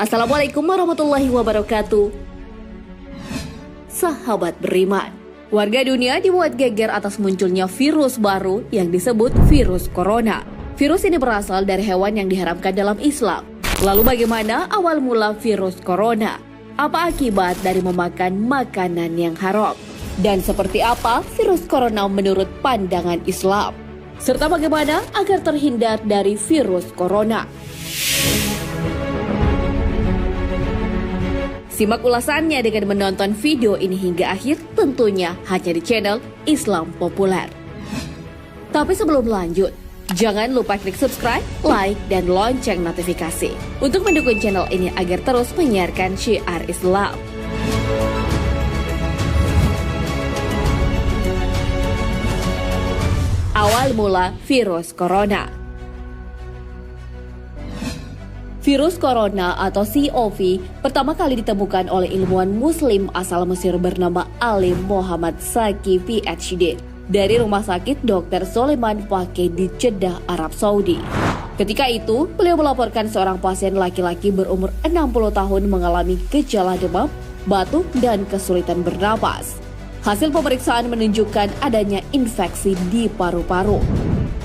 Assalamualaikum warahmatullahi wabarakatuh. Sahabat beriman, warga dunia dibuat geger atas munculnya virus baru yang disebut virus corona. Virus ini berasal dari hewan yang diharamkan dalam Islam. Lalu bagaimana awal mula virus corona? Apa akibat dari memakan makanan yang haram? Dan seperti apa virus corona menurut pandangan Islam? Serta bagaimana agar terhindar dari virus corona? Simak ulasannya dengan menonton video ini hingga akhir, tentunya hanya di channel Islam Populer. Tapi sebelum lanjut, jangan lupa klik subscribe, like, dan lonceng notifikasi untuk mendukung channel ini agar terus menyiarkan syiar Islam. Awal mula virus corona. Virus corona atau COV pertama kali ditemukan oleh ilmuwan muslim asal Mesir bernama Alim Muhammad Zaki PhD dari Rumah Sakit Dr. Soleiman Fakih di Jeddah, Arab Saudi. Ketika itu, beliau melaporkan seorang pasien laki-laki berumur 60 tahun mengalami gejala demam, batuk, dan kesulitan bernapas. Hasil pemeriksaan menunjukkan adanya infeksi di paru-paru.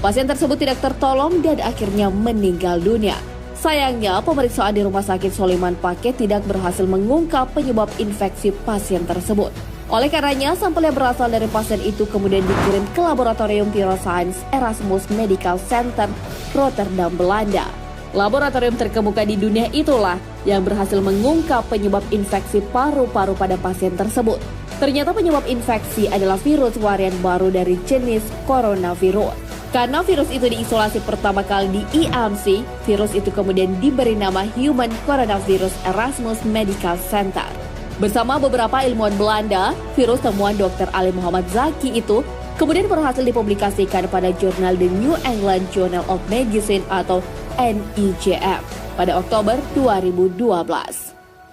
Pasien tersebut tidak tertolong dan akhirnya meninggal dunia. Sayangnya, pemeriksaan di Rumah Sakit Soleiman Fakih tidak berhasil mengungkap penyebab infeksi pasien tersebut. Oleh karenanya, sampel yang berasal dari pasien itu kemudian dikirim ke Laboratorium Viroscience Erasmus Medical Center, Rotterdam, Belanda. Laboratorium terkemuka di dunia itulah yang berhasil mengungkap penyebab infeksi paru-paru pada pasien tersebut. Ternyata penyebab infeksi adalah virus varian baru dari jenis coronavirus. Karena virus itu diisolasi pertama kali di IAMC, virus itu kemudian diberi nama Human Coronavirus Erasmus Medical Center. Bersama beberapa ilmuwan Belanda, virus temuan Dr. Ali Muhammad Zaki itu kemudian berhasil dipublikasikan pada jurnal The New England Journal of Medicine atau NEJM pada Oktober 2012.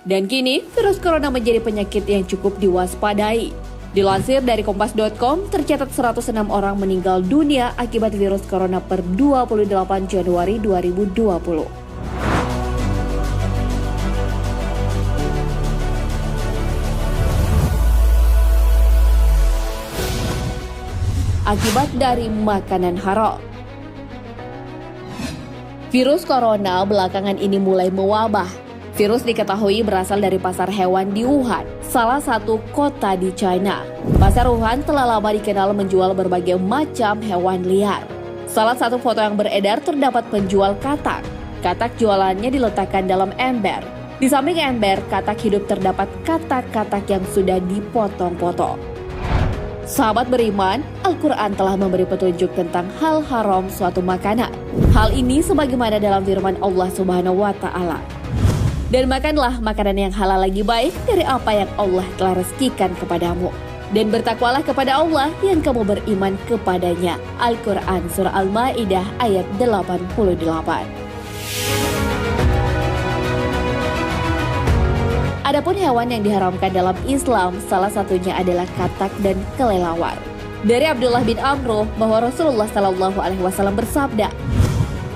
Dan kini, virus corona menjadi penyakit yang cukup diwaspadai. Dilansir dari Kompas.com, tercatat 106 orang meninggal dunia akibat virus corona per 28 Januari 2020. Akibat dari makanan haram. Virus corona belakangan ini mulai mewabah. Virus diketahui berasal dari pasar hewan di Wuhan, salah satu kota di China. Pasar Wuhan telah lama dikenal menjual berbagai macam hewan liar. Salah satu foto yang beredar terdapat penjual katak. Katak jualannya diletakkan dalam ember. Di samping ember, katak hidup terdapat katak-katak yang sudah dipotong-potong. Sahabat beriman, Al-Quran telah memberi petunjuk tentang hal haram suatu makanan. Hal ini sebagaimana dalam firman Allah Subhanahu wa Ta'ala. Dan makanlah makanan yang halal lagi baik dari apa yang Allah telah rezekikan kepadamu. Dan bertakwalah kepada Allah yang kamu beriman kepadanya. Al-Quran Surah Al-Ma'idah ayat 88. Adapun hewan yang diharamkan dalam Islam, salah satunya adalah katak dan kelelawar. Dari Abdullah bin Amr bahwa Rasulullah SAW bersabda,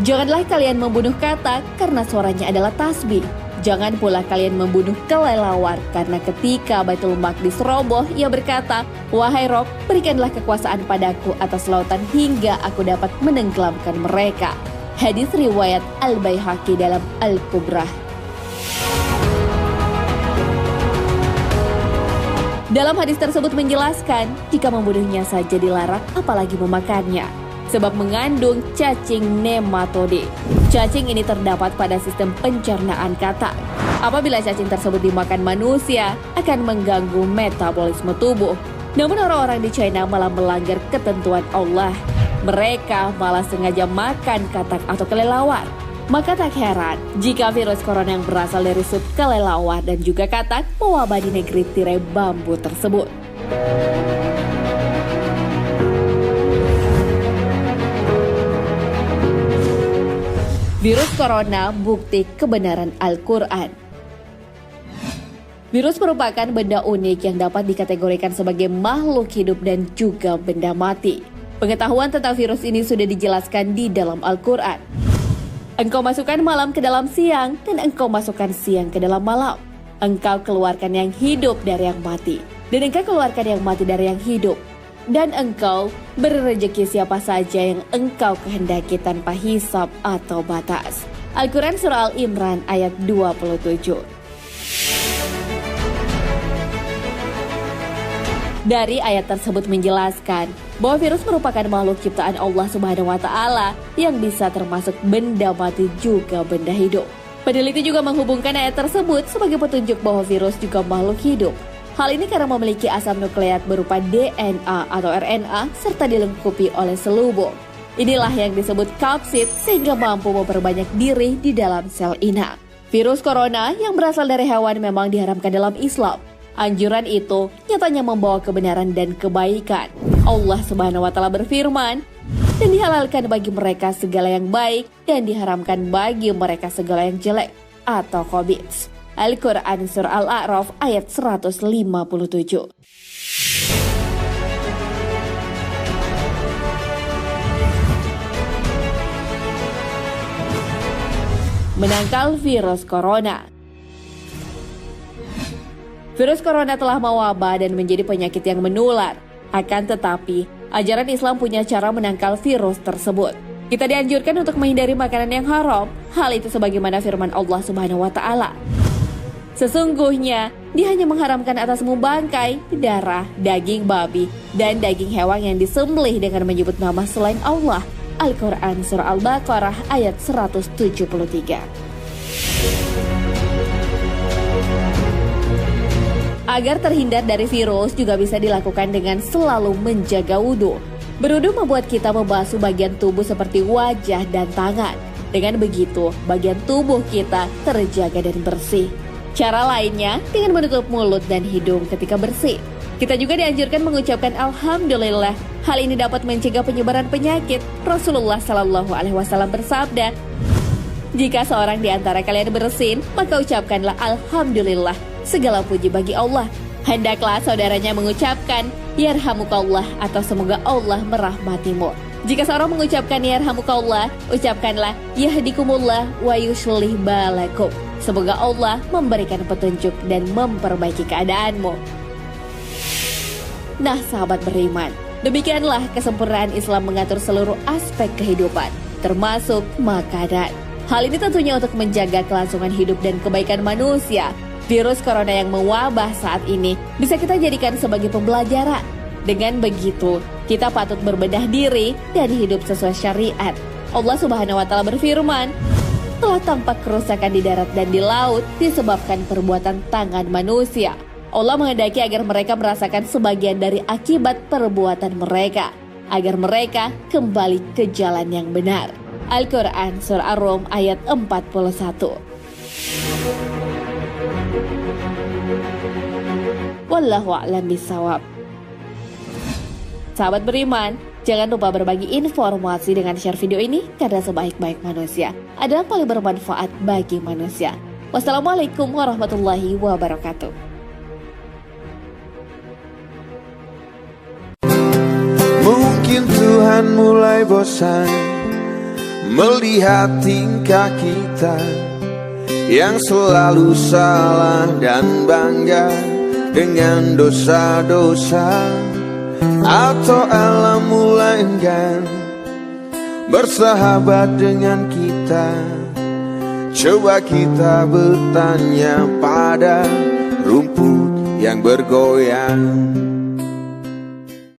"Janganlah kalian membunuh katak karena suaranya adalah tasbih. Jangan pula kalian membunuh kelelawar karena ketika Baitul Maqdis roboh, ia berkata, 'Wahai Rob, berikanlah kekuasaan padaku atas lautan hingga aku dapat menenggelamkan mereka.'" Hadis riwayat Al-Baihaqi dalam Al-Kubrah. Dalam hadis tersebut menjelaskan, jika membunuhnya saja dilarang, apalagi memakannya. Sebab mengandung cacing nematode. Cacing ini terdapat pada sistem pencernaan katak. Apabila cacing tersebut dimakan manusia, akan mengganggu metabolisme tubuh. Namun orang-orang di China malah melanggar ketentuan Allah. Mereka malah sengaja makan katak atau kelelawar. Maka tak heran jika virus corona yang berasal dari sup kelelawar dan juga katak mewabah di negeri tirai bambu tersebut. Virus corona, bukti kebenaran Al-Quran. Virus merupakan benda unik yang dapat dikategorikan sebagai makhluk hidup dan juga benda mati. Pengetahuan tentang virus ini sudah dijelaskan di dalam Al-Quran. Engkau masukkan malam ke dalam siang, dan engkau masukkan siang ke dalam malam. Engkau keluarkan yang hidup dari yang mati, dan engkau keluarkan yang mati dari yang hidup. Dan engkau beri rezeki siapa saja yang engkau kehendaki tanpa hisab atau batas. Al-Quran Surah Al-Imran ayat 27. Dari ayat tersebut menjelaskan bahwa virus merupakan makhluk ciptaan Allah Subhanahu wa Ta'ala yang bisa termasuk benda mati juga benda hidup. Peneliti juga menghubungkan ayat tersebut sebagai petunjuk bahwa virus juga makhluk hidup. Hal ini karena memiliki asam nukleat berupa DNA atau RNA serta dilengkapi oleh selubung. Inilah yang disebut kapsid sehingga mampu memperbanyak diri di dalam sel inang. Virus corona yang berasal dari hewan memang diharamkan dalam Islam. Anjuran itu nyatanya membawa kebenaran dan kebaikan. Allah Subhanahu wa Ta'ala berfirman, dan dihalalkan bagi mereka segala yang baik dan diharamkan bagi mereka segala yang jelek atau khabith. Al-Quran Surah Al-A'raf ayat 157. Menangkal virus corona. Virus corona telah mewabah dan menjadi penyakit yang menular. Akan tetapi, ajaran Islam punya cara menangkal virus tersebut. Kita dianjurkan untuk menghindari makanan yang haram. Hal itu sebagaimana firman Allah Subhanahu wa Ta'ala. Sesungguhnya, Dia hanya mengharamkan atasmu bangkai, darah, daging babi, dan daging hewan yang disembelih dengan menyebut nama selain Allah. Al-Quran Surah Al-Baqarah ayat 173. Agar terhindar dari virus juga bisa dilakukan dengan selalu menjaga wudhu. Berwudhu membuat kita membasuh bagian tubuh seperti wajah dan tangan. Dengan begitu, bagian tubuh kita terjaga dan bersih. Cara lainnya dengan menutup mulut dan hidung ketika bersih. Kita juga dianjurkan mengucapkan Alhamdulillah. Hal ini dapat mencegah penyebaran penyakit. Rasulullah Shallallahu Alaihi Wasallam bersabda, jika seorang di antara kalian bersin, maka ucapkanlah Alhamdulillah. Segala puji bagi Allah. Hendaklah saudaranya mengucapkan Yarhamukallah atau semoga Allah merahmatimu. Jika seorang mengucapkan Yarhamukallah, ucapkanlah Yahdikumullah wa yuslih balakum. Semoga Allah memberikan petunjuk dan memperbaiki keadaanmu. Nah sahabat beriman, demikianlah kesempurnaan Islam mengatur seluruh aspek kehidupan, termasuk makanan. Hal ini tentunya untuk menjaga kelangsungan hidup dan kebaikan manusia. Virus corona yang mewabah saat ini bisa kita jadikan sebagai pembelajaran. Dengan begitu, kita patut berbenah diri dan hidup sesuai syariat. Allah Subhanahu wa Ta'ala berfirman, telah tampak kerusakan di darat dan di laut disebabkan perbuatan tangan manusia. Allah menghendaki agar mereka merasakan sebagian dari akibat perbuatan mereka, agar mereka kembali ke jalan yang benar. Al-Quran Surah Ar-Rum ayat 41. Wallahu a'lam bishawab. Sahabat beriman, jangan lupa berbagi informasi dengan share video ini karena sebaik-baik manusia adalah paling bermanfaat bagi manusia. Wassalamualaikum warahmatullahi wabarakatuh. Mungkin Tuhan mulai bosan melihat tingkah kita yang selalu salah dan bangga dengan dosa-dosa, atau alam mulai enggan bersahabat dengan kita. Coba kita bertanya pada rumput yang bergoyang.